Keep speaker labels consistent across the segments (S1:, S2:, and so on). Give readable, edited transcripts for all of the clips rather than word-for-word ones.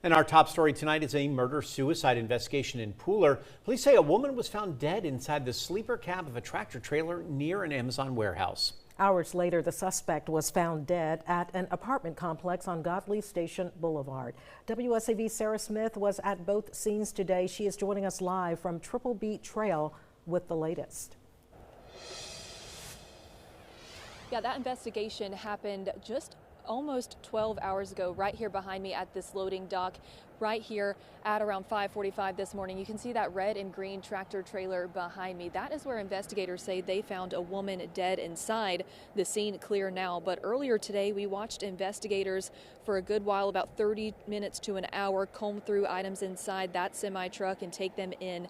S1: And our top story tonight is a murder-suicide investigation in Pooler. Police say a woman was found dead inside the sleeper cab of a tractor trailer near an Amazon warehouse.
S2: Hours later, the suspect was found dead at an apartment complex on Godley Station Boulevard. WSAV Sarah Smith was at both scenes today. She is joining us live from Triple Beat Trail with the latest.
S3: Yeah, that investigation happened just almost 12 hours ago, right here behind me at this loading dock, right here at around 5:45 this morning. You can see that red and green tractor trailer behind me. That is where investigators say they found a woman dead inside. The scene clear now, but earlier today we watched investigators for a good while, about 30 minutes to an hour, comb through items inside that semi truck and take them in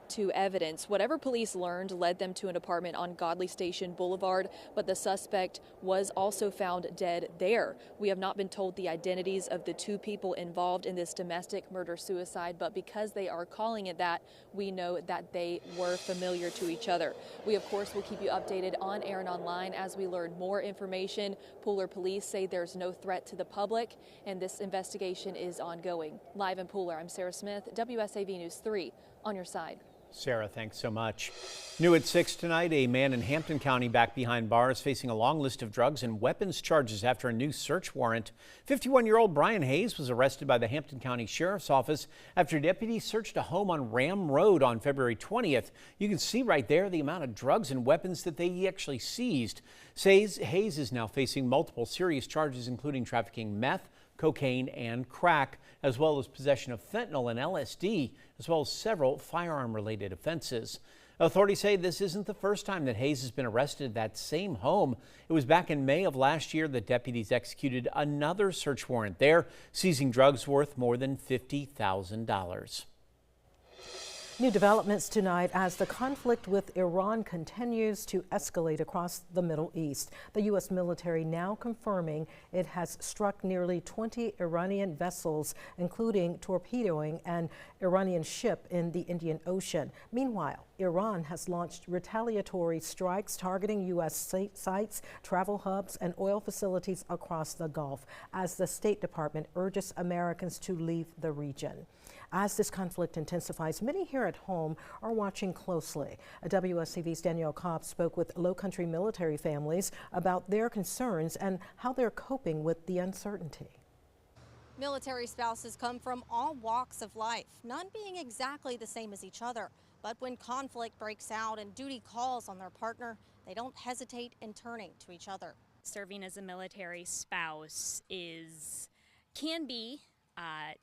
S3: to evidence. Whatever police learned led them to an apartment on Godley Station Boulevard, but the suspect was also found dead there. We have not been told the identities of the two people involved in this domestic murder-suicide, but because they are calling it that, we know that they were familiar to each other. We, of course, will keep you updated on air and online as we learn more information. Pooler police say there's no threat to the public, and this investigation is ongoing. Live in Pooler, I'm Sarah Smith, WSAV News 3, on your side.
S1: Sarah, thanks so much. New at 6 tonight, a man in Hampton County back behind bars facing a long list of drugs and weapons charges after a new search warrant. 51-year-old Brian Hayes was arrested by the Hampton County Sheriff's Office after deputies searched a home on Ram Road on February 20th. You can see right there the amount of drugs and weapons that they actually seized. Hayes is now facing multiple serious charges, including trafficking meth, cocaine, and crack, as well as possession of fentanyl and LSD, as well as several firearm-related offenses. Authorities say this isn't the first time that Hayes has been arrested at that same home. It was back in May of last year that deputies executed another search warrant there, seizing drugs worth more than $50,000.
S2: New developments tonight as the conflict with Iran continues to escalate across the Middle East. The U.S. military now confirming it has struck nearly 20 Iranian vessels, including torpedoing an Iranian ship in the Indian Ocean. Meanwhile, Iran has launched retaliatory strikes targeting U.S. sites, travel hubs, and oil facilities across the Gulf as the State Department urges Americans to leave the region. As this conflict intensifies, many here at home are watching closely. WSAV's Danielle Cobb spoke with Lowcountry military families about their concerns and how they're coping with the uncertainty.
S4: Military spouses come from all walks of life, none being exactly the same as each other. But when conflict breaks out and duty calls on their partner, they don't hesitate in turning to each other.
S5: Serving as a military spouse can be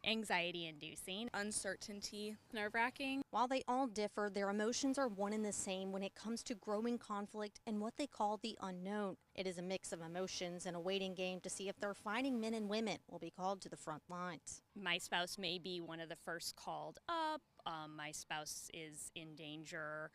S5: anxiety-inducing,
S6: uncertainty, nerve-wracking.
S4: While they all differ, their emotions are one and the same when it comes to growing conflict and what they call the unknown. It is a mix of emotions and a waiting game to see if their fighting men and women will be called to the front lines.
S5: My spouse may be one of the first called up. My spouse is in danger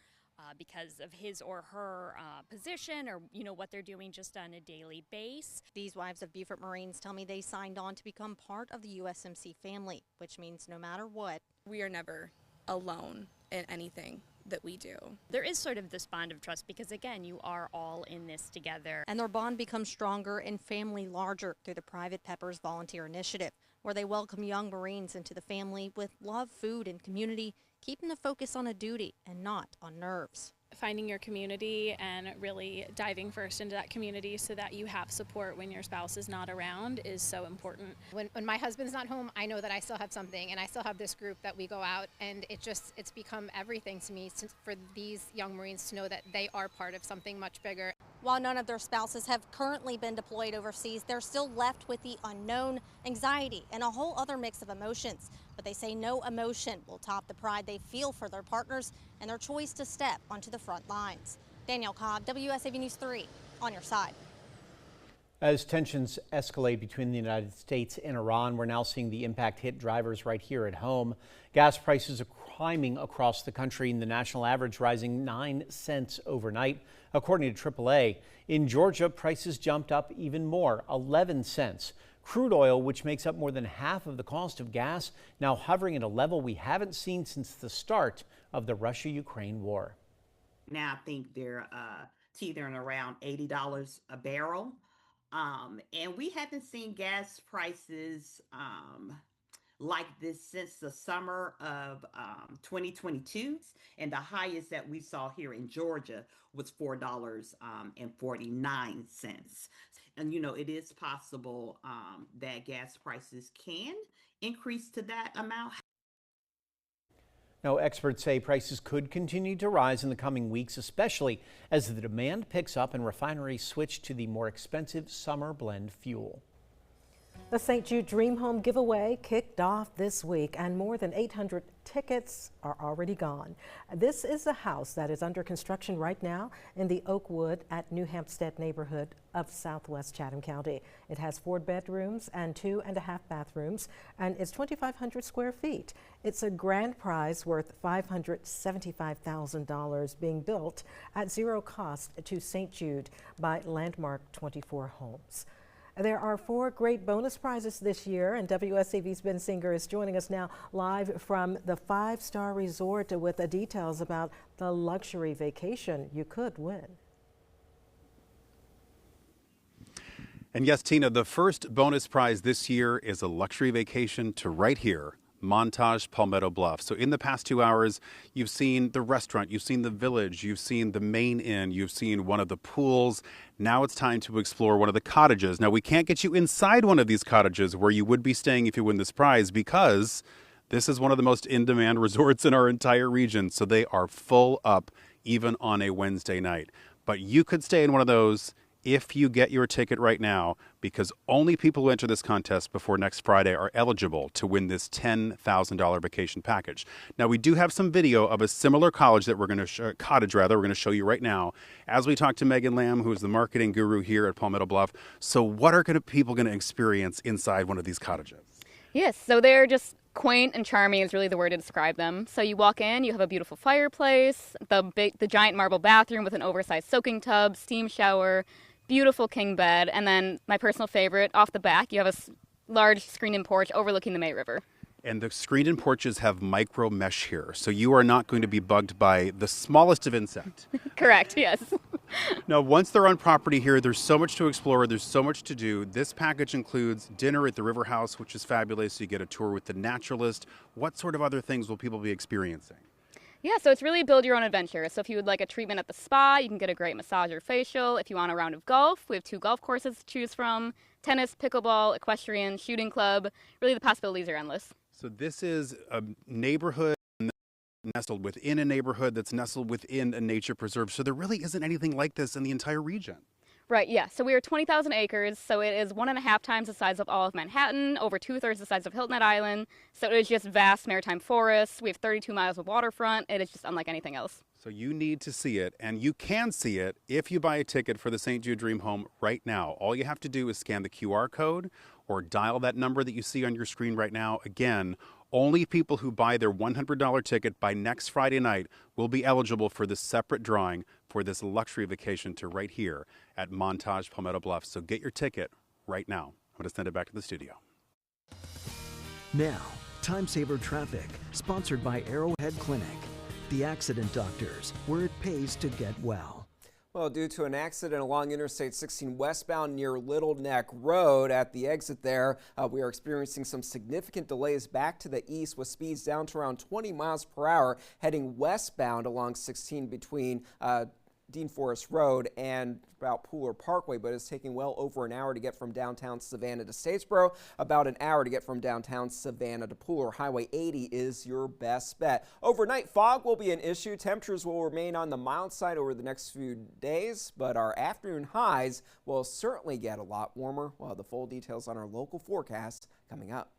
S5: because of his or her position or, what they're doing just on a daily basis.
S4: These wives of Beaufort Marines tell me they signed on to become part of the USMC family, which means no matter what,
S6: we are never alone in anything that we do.
S5: There is sort of this bond of trust because, again, you are all in this together.
S4: And their bond becomes stronger and family larger through the Private Peppers Volunteer Initiative, where they welcome young Marines into the family with love, food, and community, keeping the focus on a duty and not on nerves.
S7: Finding your community and really diving first into that community so that you have support when your spouse is not around is so important.
S8: When my husband's not home, I know that I still have something, and I still have this group that we go out, and it's become everything to me for these young Marines to know that they are part of something much bigger.
S4: While none of their spouses have currently been deployed overseas, they're still left with the unknown, anxiety, and a whole other mix of emotions. But they say no emotion will top the pride they feel for their partners and their choice to step onto the front lines. Danielle Cobb, WSAV News 3, on your side.
S1: As tensions escalate between the United States and Iran, we're now seeing the impact hit drivers right here at home. Gas prices are climbing across the country, and the national average rising 9 cents overnight. According to AAA, in Georgia, prices jumped up even more, 11 cents. Crude oil, which makes up more than half of the cost of gas, now hovering at a level we haven't seen since the start of the Russia-Ukraine war.
S9: Now I think they're teetering around $80 a barrel. And we haven't seen gas prices like this since the summer of 2022. And the highest that we saw here in Georgia was $4.49. And it is possible that gas prices can increase to that amount.
S1: Now, experts say prices could continue to rise in the coming weeks, especially as the demand picks up and refineries switch to the more expensive summer blend fuel.
S2: The St. Jude Dream Home Giveaway kicked off this week, and more than 800 tickets are already gone. This is a house that is under construction right now in the Oakwood at New Hampstead neighborhood of southwest Chatham County. It has 4 bedrooms and 2.5 bathrooms, and it's 2,500 square feet. It's a grand prize worth $575,000 being built at zero cost to St. Jude by Landmark 24 Homes. There are 4 great bonus prizes this year, and WSAV's Ben Singer is joining us now live from the 5-star resort with the details about the luxury vacation you could win.
S10: And yes, Tina, the first bonus prize this year is a luxury vacation to right here, Montage Palmetto Bluff. So in the past 2 hours, you've seen the restaurant, you've seen the village, you've seen the main inn, you've seen one of the pools. Now it's time to explore one of the cottages. Now we can't get you inside one of these cottages where you would be staying if you win this prize, because this is one of the most in-demand resorts in our entire region. So they are full up even on a Wednesday night. But you could stay in one of those if you get your ticket right now, because only people who enter this contest before next Friday are eligible to win this $10,000 vacation package. Now, we do have some video of a similar cottage that we're going to show you right now as we talk to Megan Lamb, who is the marketing guru here at Palmetto Bluff. So what are people going to experience inside one of these cottages?
S11: Yes, so they're just quaint and charming is really the word to describe them. So you walk in, you have a beautiful fireplace, the giant marble bathroom with an oversized soaking tub, steam shower, beautiful king bed, and then my personal favorite, off the back, you have a large screened-in porch overlooking the May River.
S10: And the screened-in porches have micro mesh here, so you are not going to be bugged by the smallest of insect.
S11: Correct, yes.
S10: Now, once they're on property here, there's so much to explore, there's so much to do. This package includes dinner at the River House, which is fabulous. You get a tour with the naturalist. What sort of other things will people be experiencing?
S11: Yeah, so it's really build your own adventure. So if you would like a treatment at the spa, you can get a great massage or facial. If you want a round of golf, we have 2 golf courses to choose from. Tennis, pickleball, equestrian, shooting club. Really, the possibilities are endless.
S10: So this is a neighborhood nestled within a neighborhood that's nestled within a nature preserve. So there really isn't anything like this in the entire region.
S11: Right, yeah. So we are 20,000 acres, so it is 1.5 times the size of all of Manhattan, over 2/3 the size of Hilton Head Island. So it is just vast maritime forests. We have 32 miles of waterfront. It is just unlike anything else.
S10: So you need to see it, and you can see it if you buy a ticket for the St. Jude Dream Home right now. All you have to do is scan the QR code or dial that number that you see on your screen right now. Again, only people who buy their $100 ticket by next Friday night will be eligible for this separate drawing for this luxury vacation to right here at Montage Palmetto Bluff. So get your ticket right now. I'm going to send it back to the studio.
S12: Now, Time Saver Traffic, sponsored by Arrowhead Clinic, the accident doctors, where it pays to get well.
S13: Well, due to an accident along Interstate 16 westbound near Little Neck Road at the exit there, we are experiencing some significant delays back to the east with speeds down to around 20 miles per hour heading westbound along 16 between Dean Forest Road and about Pooler Parkway, but it's taking well over an hour to get from downtown Savannah to Statesboro, about an hour to get from downtown Savannah to Pooler. Highway 80 is your best bet. Overnight, fog will be an issue. Temperatures will remain on the mild side over the next few days, but our afternoon highs will certainly get a lot warmer. We'll have the full details on our local forecast coming up.